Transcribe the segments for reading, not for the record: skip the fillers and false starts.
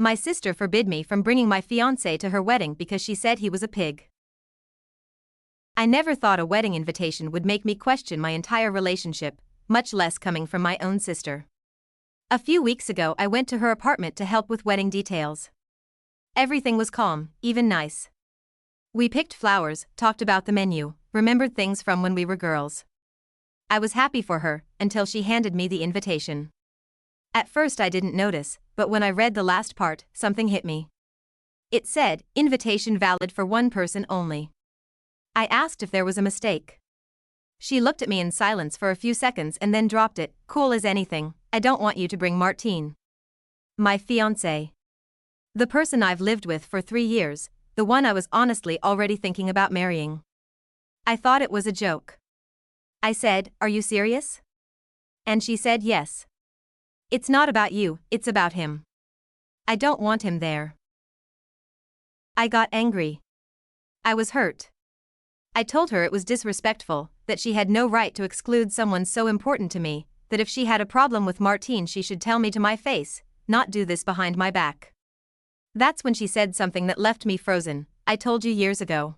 My sister forbid me from bringing my fiancé to her wedding because she said he was a pig. I never thought a wedding invitation would make me question my entire relationship, much less coming from my own sister. A few weeks ago I went to her apartment to help with wedding details. Everything was calm, even nice. We picked flowers, talked about the menu, remembered things from when we were girls. I was happy for her, until she handed me the invitation. At first I didn't notice, but when I read the last part, something hit me. It said, "Invitation valid for one person only." I asked if there was a mistake. She looked at me in silence for a few seconds and then dropped it, "Cool as anything, I don't want you to bring Martine." My fiancé. The person I've lived with for 3 years, the one I was honestly already thinking about marrying. I thought it was a joke. I said, "Are you serious?" And she said yes. "It's not about you, it's about him. I don't want him there." I got angry. I was hurt. I told her it was disrespectful, that she had no right to exclude someone so important to me, that if she had a problem with Martine she should tell me to my face, not do this behind my back. That's when she said something that left me frozen. "I told you years ago.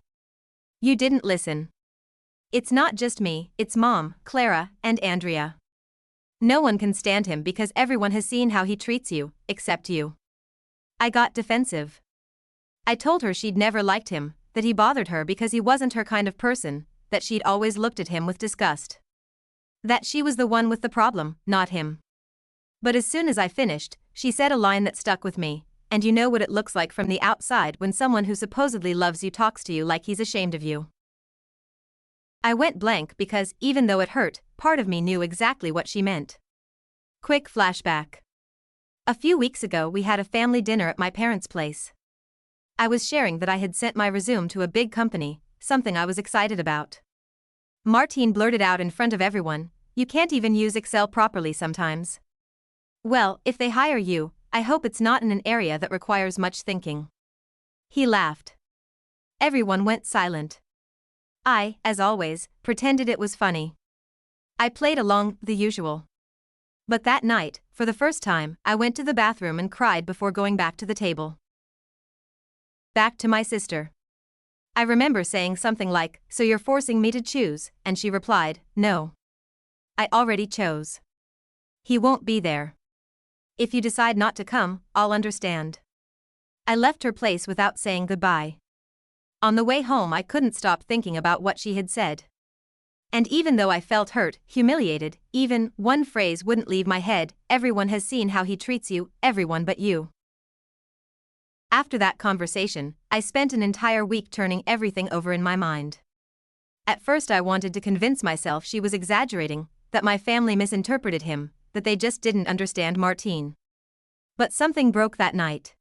You didn't listen. It's not just me, it's Mom, Clara, and Andrea. No one can stand him because everyone has seen how he treats you, except you." I got defensive. I told her she'd never liked him, that he bothered her because he wasn't her kind of person, that she'd always looked at him with disgust. That she was the one with the problem, not him. But as soon as I finished, she said a line that stuck with me, "And you know what it looks like from the outside when someone who supposedly loves you talks to you like he's ashamed of you." I went blank because, even though it hurt, part of me knew exactly what she meant. Quick flashback. A few weeks ago we had a family dinner at my parents' place. I was sharing that I had sent my resume to a big company, something I was excited about. Martine blurted out in front of everyone, "You can't even use Excel properly sometimes." "Well, if they hire you, I hope it's not in an area that requires much thinking." He laughed. Everyone went silent. I, as always, pretended it was funny. I played along, the usual. But that night, for the first time, I went to the bathroom and cried before going back to the table. Back to my sister. I remember saying something like, "So you're forcing me to choose," and she replied, "No. I already chose. He won't be there. If you decide not to come, I'll understand." I left her place without saying goodbye. On the way home I couldn't stop thinking about what she had said. And even though I felt hurt, humiliated, even one phrase wouldn't leave my head, "Everyone has seen how he treats you, everyone but you." After that conversation, I spent an entire week turning everything over in my mind. At first I wanted to convince myself she was exaggerating, that my family misinterpreted him, that they just didn't understand Martine. But something broke that night.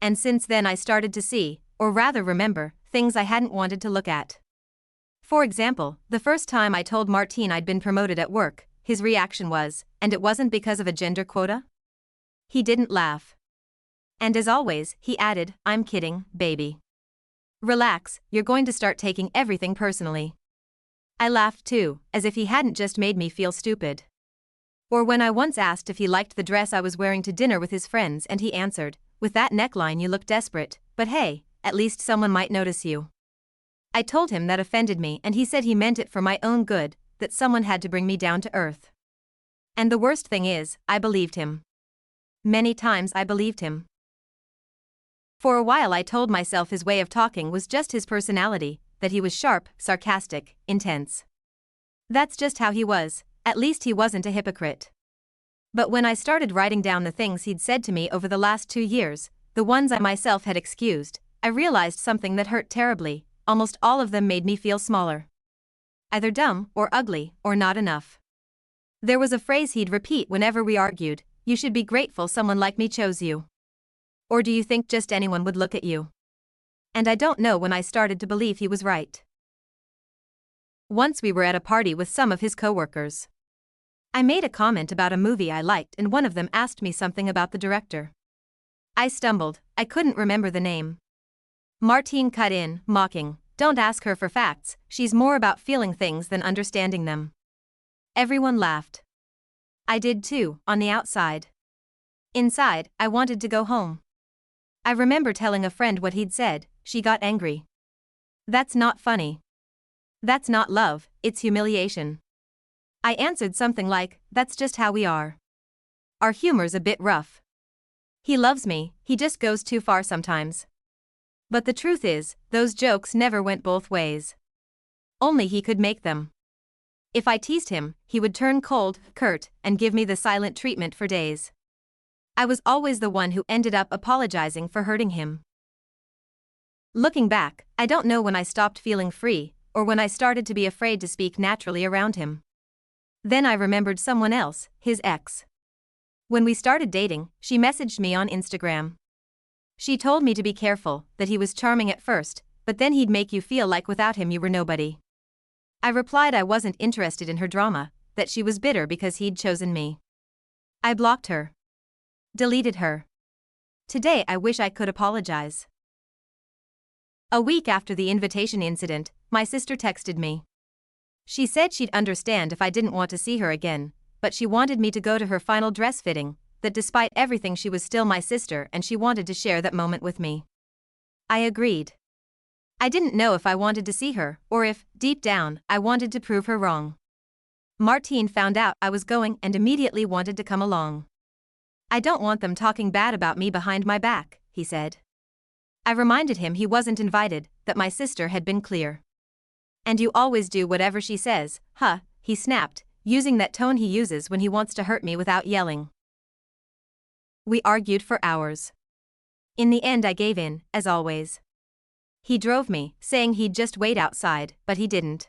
And since then I started to see, or rather remember, things I hadn't wanted to look at. For example, the first time I told Martine I'd been promoted at work, his reaction was, "And it wasn't because of a gender quota?" He didn't laugh. And as always, he added, "I'm kidding, baby. Relax, you're going to start taking everything personally." I laughed too, as if he hadn't just made me feel stupid. Or when I once asked if he liked the dress I was wearing to dinner with his friends and he answered, "With that neckline you look desperate, but hey, at least someone might notice you." I told him that offended me and he said he meant it for my own good, that someone had to bring me down to earth. And the worst thing is, I believed him. Many times I believed him. For a while I told myself his way of talking was just his personality, that he was sharp, sarcastic, intense. That's just how he was, at least he wasn't a hypocrite. But when I started writing down the things he'd said to me over the last 2 years, the ones I myself had excused, I realized something that hurt terribly. Almost all of them made me feel smaller. Either dumb, or ugly, or not enough. There was a phrase he'd repeat whenever we argued, "You should be grateful someone like me chose you. Or do you think just anyone would look at you?" And I don't know when I started to believe he was right. Once we were at a party with some of his coworkers. I made a comment about a movie I liked and one of them asked me something about the director. I stumbled, I couldn't remember the name. Martine cut in, mocking, "Don't ask her for facts, she's more about feeling things than understanding them." Everyone laughed. I did too, on the outside. Inside, I wanted to go home. I remember telling a friend what he'd said. She got angry. That's not funny. That's not love, it's humiliation. I answered something like, that's just how we are. Our humor's a bit rough. He loves me, he just goes too far sometimes. But the truth is, those jokes never went both ways. Only he could make them. If I teased him, he would turn cold, curt, and give me the silent treatment for days. I was always the one who ended up apologizing for hurting him. Looking back, I don't know when I stopped feeling free, or when I started to be afraid to speak naturally around him. Then I remembered someone else, his ex. When we started dating, she messaged me on Instagram. She told me to be careful, that he was charming at first, but then he'd make you feel like without him you were nobody. I replied I wasn't interested in her drama, that she was bitter because he'd chosen me. I blocked her. Deleted her. Today I wish I could apologize. A week after the invitation incident, my sister texted me. She said she'd understand if I didn't want to see her again, but she wanted me to go to her final dress fitting, that despite everything she was still my sister and she wanted to share that moment with me. I agreed. I didn't know if I wanted to see her, or if, deep down, I wanted to prove her wrong. Martine found out I was going and immediately wanted to come along. I don't want them talking bad about me behind my back, he said. I reminded him he wasn't invited, that my sister had been clear. And you always do whatever she says, huh, he snapped, using that tone he uses when he wants to hurt me without yelling. We argued for hours. In the end I gave in, as always. He drove me, saying he'd just wait outside, but he didn't.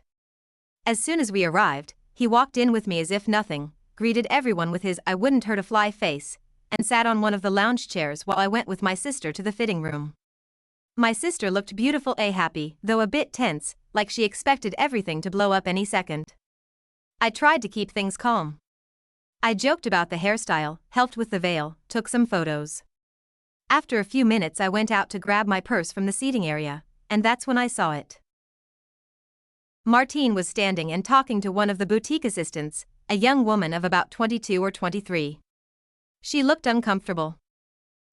As soon as we arrived, he walked in with me as if nothing, greeted everyone with his I wouldn't hurt a fly face, and sat on one of the lounge chairs while I went with my sister to the fitting room. My sister looked beautiful and happy, though a bit tense, like she expected everything to blow up any second. I tried to keep things calm. I joked about the hairstyle, helped with the veil, took some photos. After a few minutes I went out to grab my purse from the seating area, and that's when I saw it. Martine was standing and talking to one of the boutique assistants, a young woman of about 22 or 23. She looked uncomfortable.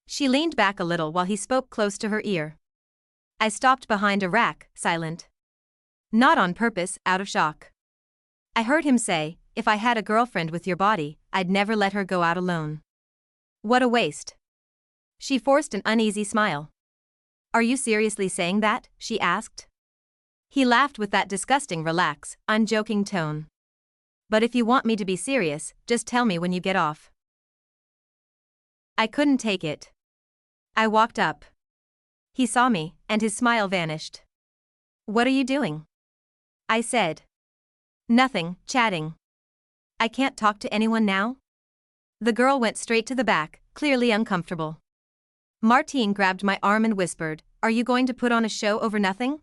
She leaned back a little while he spoke close to her ear. I stopped behind a rack, silent. Not on purpose, out of shock. I heard him say, if I had a girlfriend with your body, I'd never let her go out alone. What a waste. She forced an uneasy smile. Are you seriously saying that? She asked. He laughed with that disgusting relax, unjoking tone. But if you want me to be serious, just tell me when you get off. I couldn't take it. I walked up. He saw me, and his smile vanished. What are you doing? I said. Nothing, chatting. I can't talk to anyone now? The girl went straight to the back, clearly uncomfortable. Martine grabbed my arm and whispered, are you going to put on a show over nothing?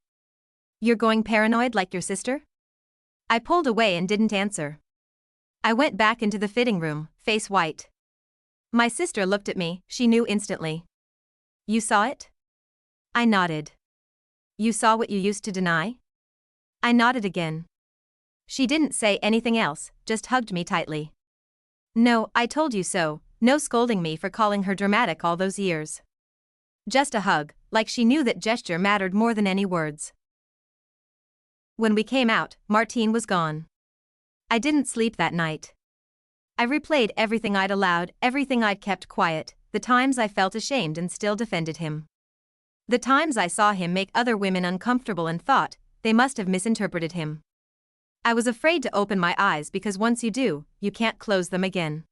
You're going paranoid like your sister? I pulled away and didn't answer. I went back into the fitting room, face white. My sister looked at me, she knew instantly. You saw it? I nodded. You saw what you used to deny? I nodded again. She didn't say anything else, just hugged me tightly. No, I told you so, no scolding me for calling her dramatic all those years. Just a hug, like she knew that gesture mattered more than any words. When we came out, Martine was gone. I didn't sleep that night. I replayed everything I'd allowed, everything I'd kept quiet, the times I felt ashamed and still defended him. The times I saw him make other women uncomfortable and thought, they must have misinterpreted him. I was afraid to open my eyes because once you do, you can't close them again.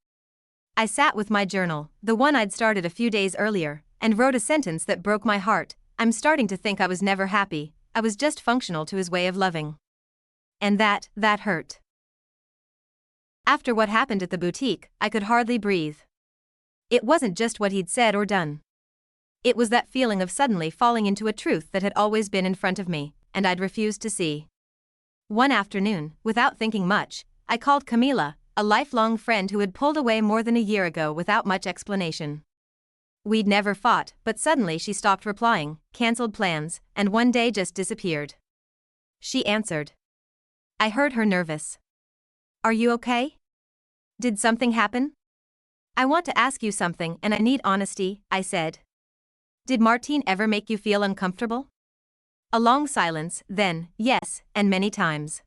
I sat with my journal, the one I'd started a few days earlier, and wrote a sentence that broke my heart. I'm starting to think I was never happy, I was just functional to his way of loving. And that hurt. After what happened at the boutique, I could hardly breathe. It wasn't just what he'd said or done. It was that feeling of suddenly falling into a truth that had always been in front of me, and I'd refused to see. One afternoon, without thinking much, I called Camila, a lifelong friend who had pulled away more than a year ago without much explanation. We'd never fought, but suddenly she stopped replying, cancelled plans, and one day just disappeared. She answered. I heard her nervous. Are you okay? Did something happen? I want to ask you something and I need honesty, I said. Did Martin ever make you feel uncomfortable? A long silence, then, yes, and many times.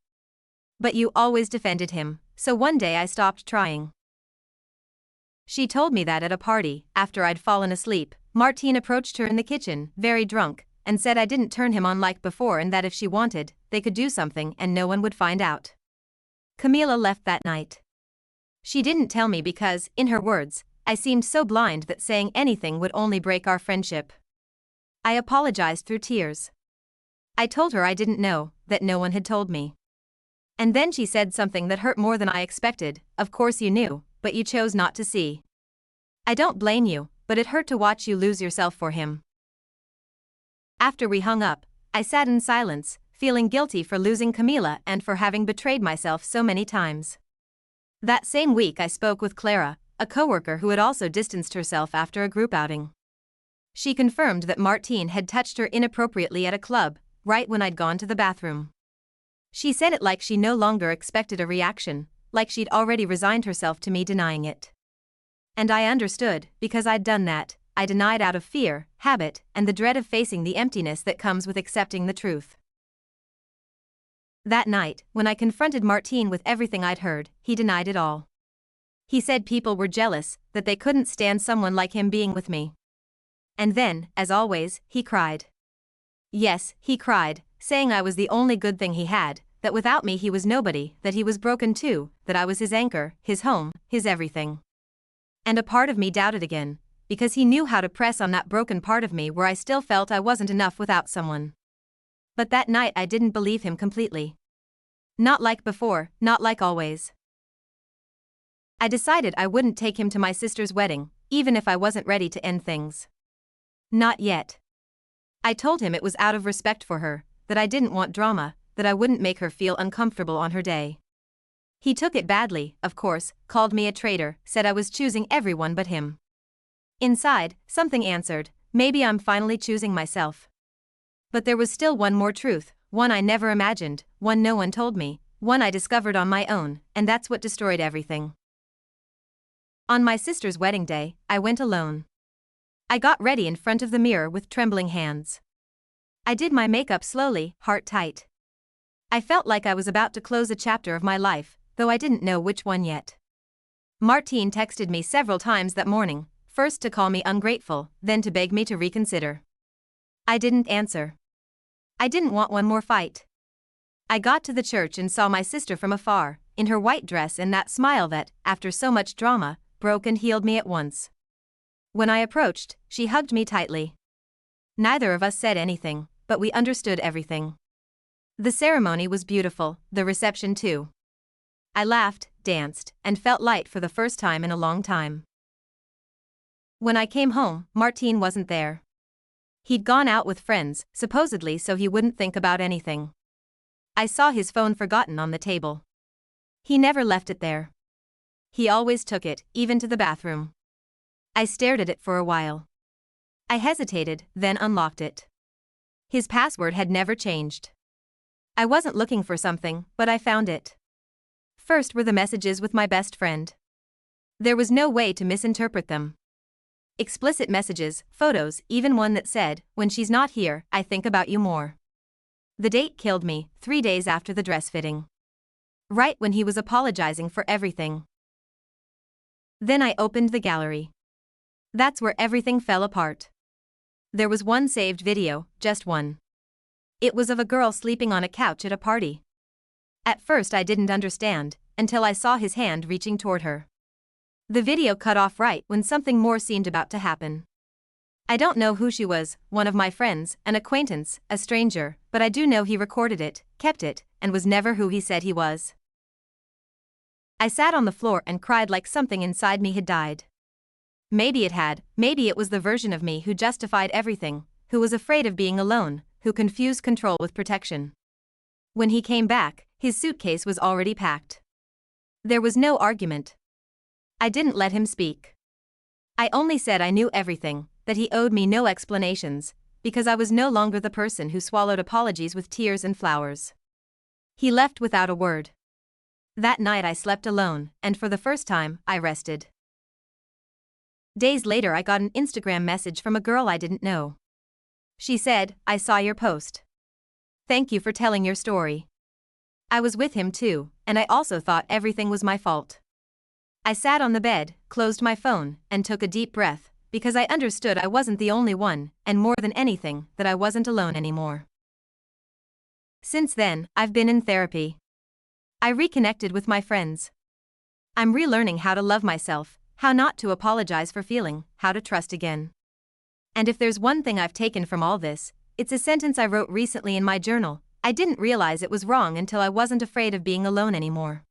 But you always defended him, so one day I stopped trying. She told me that at a party, after I'd fallen asleep, Martin approached her in the kitchen, very drunk, and said I didn't turn him on like before and that if she wanted, they could do something and no one would find out. Camila left that night. She didn't tell me because, in her words, I seemed so blind that saying anything would only break our friendship. I apologized through tears. I told her I didn't know, that no one had told me. And then she said something that hurt more than I expected. Of course you knew, but you chose not to see. I don't blame you, but it hurt to watch you lose yourself for him. After we hung up, I sat in silence, feeling guilty for losing Camila and for having betrayed myself so many times. That same week I spoke with Clara, a coworker who had also distanced herself after a group outing. She confirmed that Martin had touched her inappropriately at a club, right when I'd gone to the bathroom. She said it like she no longer expected a reaction, like she'd already resigned herself to me denying it. And I understood, because I'd done that. I denied out of fear, habit, and the dread of facing the emptiness that comes with accepting the truth. That night, when I confronted Martin with everything I'd heard, he denied it all. He said people were jealous, that they couldn't stand someone like him being with me. And then, as always, he cried. Yes, he cried, saying I was the only good thing he had, that without me he was nobody, that he was broken too, that I was his anchor, his home, his everything. And a part of me doubted again, because he knew how to press on that broken part of me where I still felt I wasn't enough without someone. But that night I didn't believe him completely. Not like before, not like always. I decided I wouldn't take him to my sister's wedding, even if I wasn't ready to end things. Not yet. I told him it was out of respect for her, that I didn't want drama, that I wouldn't make her feel uncomfortable on her day. He took it badly, of course, called me a traitor, said I was choosing everyone but him. Inside, something answered, maybe I'm finally choosing myself. But there was still one more truth, one I never imagined, one no one told me, one I discovered on my own, and that's what destroyed everything. On my sister's wedding day, I went alone. I got ready in front of the mirror with trembling hands. I did my makeup slowly, heart tight. I felt like I was about to close a chapter of my life, though I didn't know which one yet. Martin texted me several times that morning, first to call me ungrateful, then to beg me to reconsider. I didn't answer. I didn't want one more fight. I got to the church and saw my sister from afar, in her white dress and that smile that, after so much drama, broke and healed me at once. When I approached, she hugged me tightly. Neither of us said anything, but we understood everything. The ceremony was beautiful, the reception too. I laughed, danced, and felt light for the first time in a long time. When I came home, Martin wasn't there. He'd gone out with friends, supposedly so he wouldn't think about anything. I saw his phone forgotten on the table. He never left it there. He always took it, even to the bathroom. I stared at it for a while. I hesitated, then unlocked it. His password had never changed. I wasn't looking for something, but I found it. First were the messages with my best friend. There was no way to misinterpret them. Explicit messages, photos, even one that said, "When she's not here, I think about you more." The date killed me, 3 days after the dress fitting. Right when he was apologizing for everything. Then I opened the gallery. That's where everything fell apart. There was one saved video, just one. It was of a girl sleeping on a couch at a party. At first I didn't understand, until I saw his hand reaching toward her. The video cut off right when something more seemed about to happen. I don't know who she was, one of my friends, an acquaintance, a stranger, but I do know he recorded it, kept it, and was never who he said he was. I sat on the floor and cried like something inside me had died. Maybe it had, maybe it was the version of me who justified everything, who was afraid of being alone, who confused control with protection. When he came back, his suitcase was already packed. There was no argument. I didn't let him speak. I only said I knew everything, that he owed me no explanations, because I was no longer the person who swallowed apologies with tears and flowers. He left without a word. That night I slept alone, and for the first time, I rested. Days later, I got an Instagram message from a girl I didn't know. She said, "I saw your post. Thank you for telling your story." I was with him too, and I also thought everything was my fault. I sat on the bed, closed my phone, and took a deep breath, because I understood I wasn't the only one, and more than anything, that I wasn't alone anymore. Since then, I've been in therapy. I reconnected with my friends. I'm relearning how to love myself, how not to apologize for feeling, how to trust again. And if there's one thing I've taken from all this, it's a sentence I wrote recently in my journal: I didn't realize it was wrong until I wasn't afraid of being alone anymore.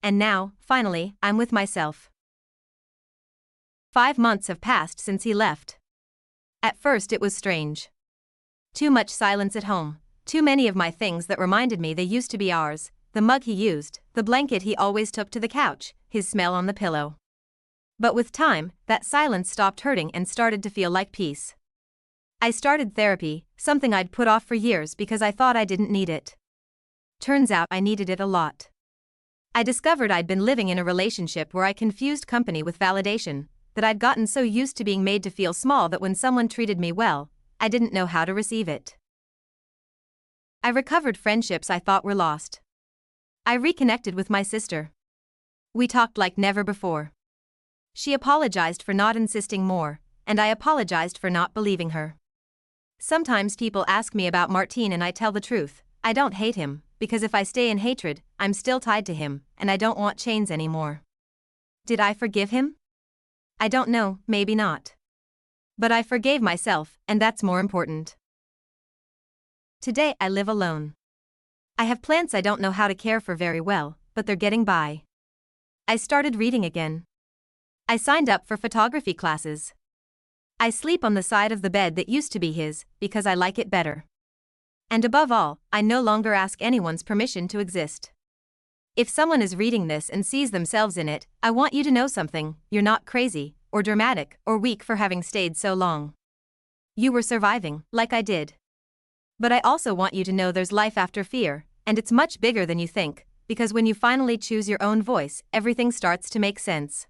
And now, finally, I'm with myself. 5 months have passed since he left. At first it was strange. Too much silence at home, too many of my things that reminded me they used to be ours, the mug he used, the blanket he always took to the couch, his smell on the pillow. But with time, that silence stopped hurting and started to feel like peace. I started therapy, something I'd put off for years because I thought I didn't need it. Turns out I needed it a lot. I discovered I'd been living in a relationship where I confused company with validation, that I'd gotten so used to being made to feel small that when someone treated me well, I didn't know how to receive it. I recovered friendships I thought were lost. I reconnected with my sister. We talked like never before. She apologized for not insisting more, and I apologized for not believing her. Sometimes people ask me about Martin and I tell the truth: I don't hate him, because if I stay in hatred, I'm still tied to him, and I don't want chains anymore. Did I forgive him? I don't know, maybe not. But I forgave myself, and that's more important. Today I live alone. I have plants I don't know how to care for very well, but they're getting by. I started reading again. I signed up for photography classes. I sleep on the side of the bed that used to be his, because I like it better. And above all, I no longer ask anyone's permission to exist. If someone is reading this and sees themselves in it, I want you to know something: you're not crazy, or dramatic, or weak for having stayed so long. You were surviving, like I did. But I also want you to know there's life after fear, and it's much bigger than you think, because when you finally choose your own voice, everything starts to make sense.